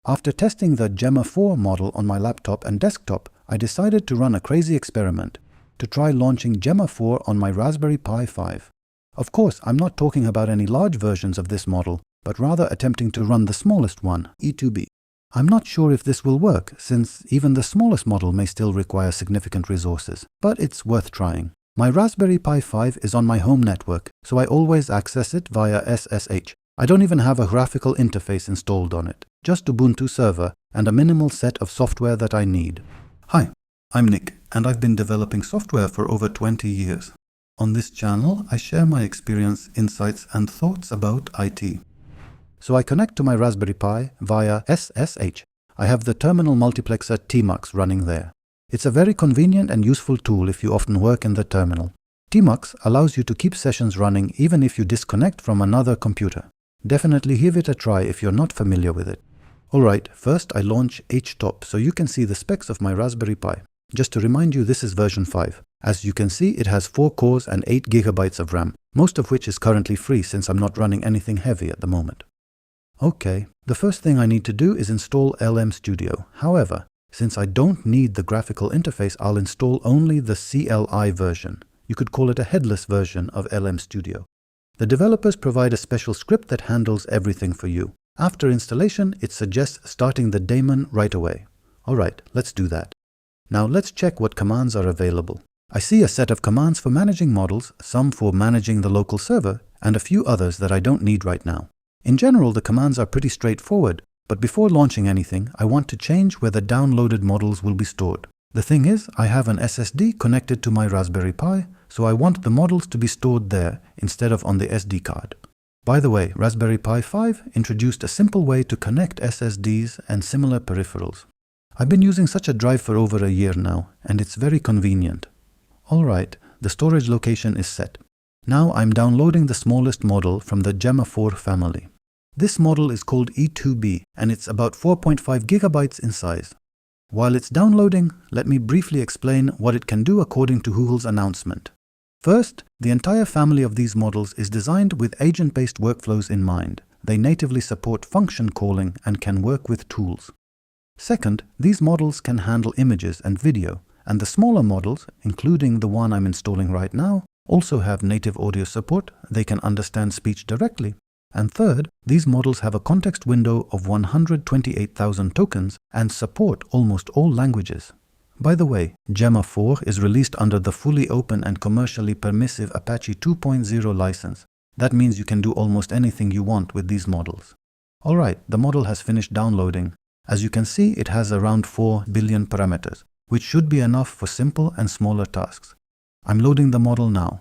After testing the Gemma 4 model on my laptop and desktop, I decided to run a crazy experiment to try launching Gemma 4 on my Raspberry Pi 5. Of course, I'm not talking about any large versions of this model, but rather attempting to run the smallest one, E2B. I'm not sure if this will work, since even the smallest model may still require significant resources, but it's worth trying. My Raspberry Pi 5 is on my home network, so I always access it via SSH. I don't even have a graphical interface installed on it, just Ubuntu server and a minimal set of software that I need. Hi, I'm Nick, and I've been developing software for over 20 years. On this channel, I share my experience, insights, and thoughts about IT. So I connect to my Raspberry Pi via SSH. I have the terminal multiplexer tmux running there. It's a very convenient and useful tool if you often work in the terminal. tmux allows you to keep sessions running even if you disconnect from another computer. Definitely give it a try if you're not familiar with it. Alright, first I launch htop so you can see the specs of my Raspberry Pi. Just to remind you, this is version 5. As you can see, it has 4 cores and 8 GB of RAM, most of which is currently free since I'm not running anything heavy at the moment. Okay, the first thing I need to do is install LM Studio. However, since I don't need the graphical interface, I'll install only the CLI version. You could call it a headless version of LM Studio. The developers provide a special script that handles everything for you. After installation, it suggests starting the daemon right away. Alright, let's do that. Now let's check what commands are available. I see a set of commands for managing models, some for managing the local server, and a few others that I don't need right now. In general, the commands are pretty straightforward, but before launching anything, I want to change where the downloaded models will be stored. The thing is, I have an SSD connected to my Raspberry Pi, so I want the models to be stored there instead of on the SD card. By the way, Raspberry Pi 5 introduced a simple way to connect SSDs and similar peripherals. I've been using such a drive for over a year now, and it's very convenient. Alright, the storage location is set. Now I'm downloading the smallest model from the Gemma 4 family. This model is called E2B, and it's about 4.5 GB in size. While it's downloading, let me briefly explain what it can do according to Google's announcement. First, the entire family of these models is designed with agent-based workflows in mind. They natively support function calling and can work with tools. Second, these models can handle images and video, and the smaller models, including the one I'm installing right now, also have native audio support. They can understand speech directly. And third, these models have a context window of 128,000 tokens and support almost all languages. By the way, Gemma 4 is released under the fully open and commercially permissive Apache 2.0 license. That means you can do almost anything you want with these models. Alright, the model has finished downloading. As you can see, it has around 4 billion parameters, which should be enough for simple and smaller tasks. I'm loading the model now.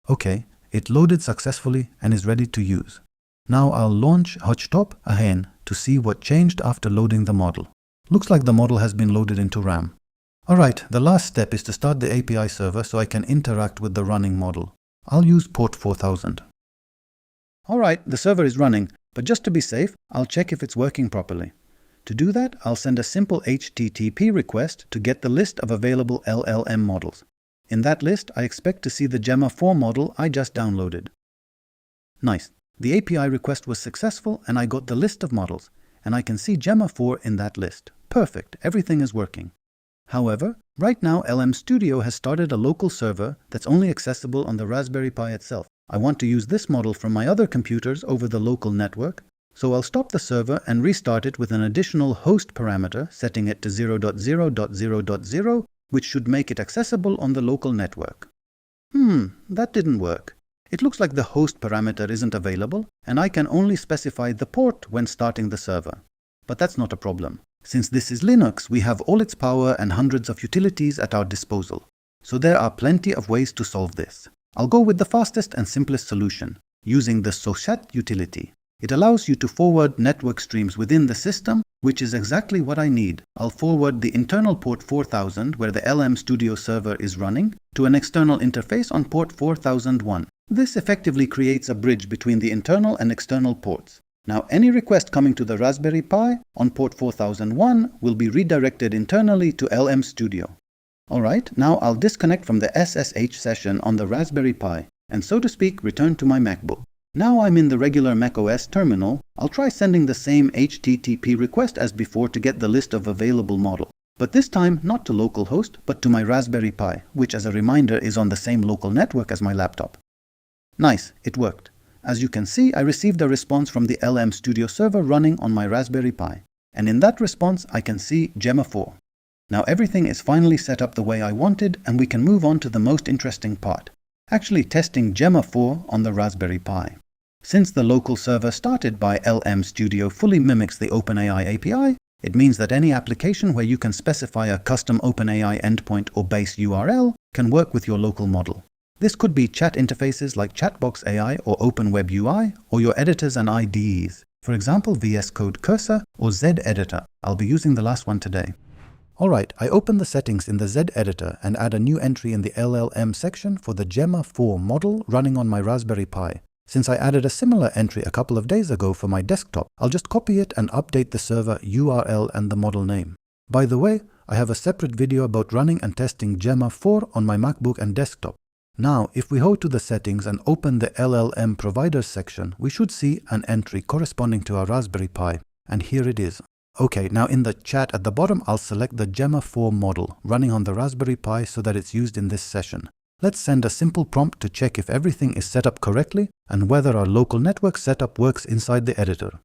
Okay, it loaded successfully and is ready to use. Now I'll launch htop again to see what changed after loading the model. Looks like the model has been loaded into RAM. Alright, the last step is to start the API server so I can interact with the running model. I'll use port 4000. Alright, the server is running, but just to be safe, I'll check if it's working properly. To do that, I'll send a simple HTTP request to get the list of available LLM models. In that list, I expect to see the Gemma 4 model I just downloaded. Nice. The API request was successful and I got the list of models, and I can see Gemma 4 in that list. Perfect, everything is working. However, right now LM Studio has started a local server that's only accessible on the Raspberry Pi itself. I want to use this model from my other computers over the local network, so I'll stop the server and restart it with an additional host parameter, setting it to 0.0.0.0, which should make it accessible on the local network. That didn't work. It looks like the host parameter isn't available, and I can only specify the port when starting the server. But that's not a problem. Since this is Linux, we have all its power and hundreds of utilities at our disposal. So there are plenty of ways to solve this. I'll go with the fastest and simplest solution, using the socat utility. It allows you to forward network streams within the system, which is exactly what I need. I'll forward the internal port 4000, where the LM Studio server is running, to an external interface on port 4001. This effectively creates a bridge between the internal and external ports. Now any request coming to the Raspberry Pi on port 4001 will be redirected internally to LM Studio. Alright, now I'll disconnect from the SSH session on the Raspberry Pi, and so to speak return to my MacBook. Now I'm in the regular macOS terminal. I'll try sending the same HTTP request as before to get the list of available models. But this time not to localhost, but to my Raspberry Pi, which as a reminder is on the same local network as my laptop. Nice, it worked. As you can see, I received a response from the LM Studio server running on my Raspberry Pi. And in that response, I can see Gemma 4. Now everything is finally set up the way I wanted, and we can move on to the most interesting part. Actually testing Gemma 4 on the Raspberry Pi. Since the local server started by LM Studio fully mimics the OpenAI API, it means that any application where you can specify a custom OpenAI endpoint or base URL can work with your local model. This could be chat interfaces like Chatbox AI or OpenWeb UI, or your editors and IDEs. For example, VS Code Cursor or Zed Editor. I'll be using the last one today. Alright, I open the settings in the Zed Editor and add a new entry in the LLM section for the Gemma 4 model running on my Raspberry Pi. Since I added a similar entry a couple of days ago for my desktop, I'll just copy it and update the server URL and the model name. By the way, I have a separate video about running and testing Gemma 4 on my MacBook and desktop. Now, if we go to the settings and open the LLM providers section, we should see an entry corresponding to our Raspberry Pi. And here it is. Okay, now in the chat at the bottom, I'll select the Gemma 4 model running on the Raspberry Pi so that it's used in this session. Let's send a simple prompt to check if everything is set up correctly and whether our local network setup works inside the editor.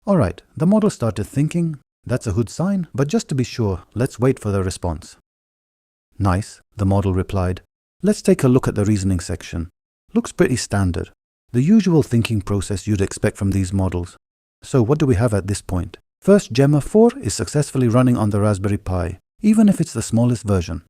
Alright, the model started thinking. That's a good sign, but just to be sure, let's wait for the response. Nice, the model replied. Let's take a look at the reasoning section. Looks pretty standard. The usual thinking process you'd expect from these models. So what do we have at this point? First, Gemma 4 is successfully running on the Raspberry Pi, even if it's the smallest version.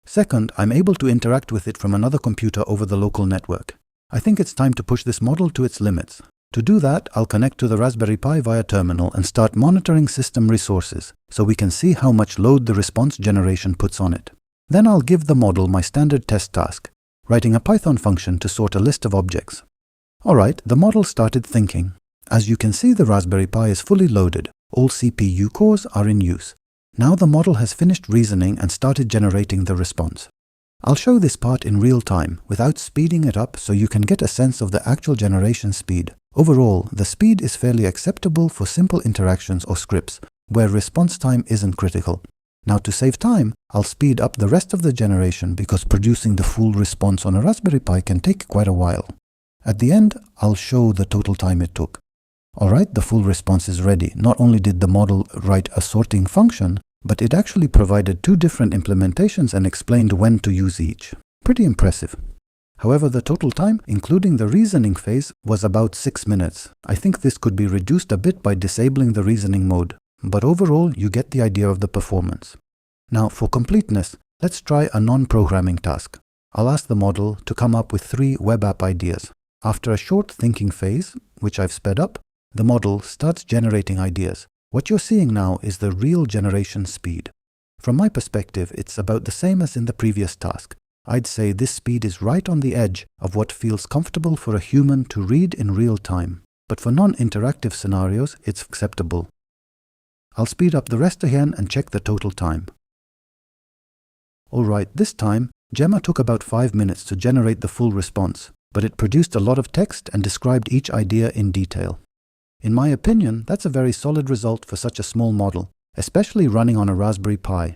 Second, I'm able to interact with it from another computer over the local network. I think it's time to push this model to its limits. To do that, I'll connect to the Raspberry Pi via terminal and start monitoring system resources, so we can see how much load the response generation puts on it. Then I'll give the model my standard test task, writing a Python function to sort a list of objects. Alright, the model started thinking. As you can see, the Raspberry Pi is fully loaded. All CPU cores are in use. Now the model has finished reasoning and started generating the response. I'll show this part in real time without speeding it up so you can get a sense of the actual generation speed. Overall, the speed is fairly acceptable for simple interactions or scripts, where response time isn't critical. Now to save time, I'll speed up the rest of the generation because producing the full response on a Raspberry Pi can take quite a while. At the end, I'll show the total time it took. Alright, the full response is ready. Not only did the model write a sorting function, but it actually provided 2 different implementations and explained when to use each. Pretty impressive. However, the total time, including the reasoning phase, was about 6 minutes. I think this could be reduced a bit by disabling the reasoning mode, but overall you get the idea of the performance. Now for completeness, let's try a non-programming task. I'll ask the model to come up with 3 web app ideas. After a short thinking phase, which I've sped up, the model starts generating ideas. What you're seeing now is the real generation speed. From my perspective, it's about the same as in the previous task. I'd say this speed is right on the edge of what feels comfortable for a human to read in real time. But for non-interactive scenarios, it's acceptable. I'll speed up the rest again and check the total time. Alright, this time, Gemma took about 5 minutes to generate the full response, but it produced a lot of text and described each idea in detail. In my opinion, that's a very solid result for such a small model, especially running on a Raspberry Pi.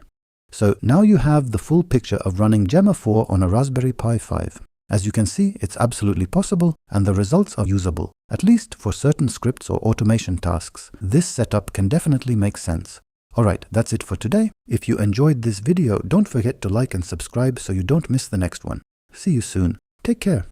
So now you have the full picture of running Gemma 4 on a Raspberry Pi 5. As you can see, it's absolutely possible and the results are usable. At least for certain scripts or automation tasks, this setup can definitely make sense. Alright, that's it for today. If you enjoyed this video, don't forget to like and subscribe so you don't miss the next one. See you soon. Take care.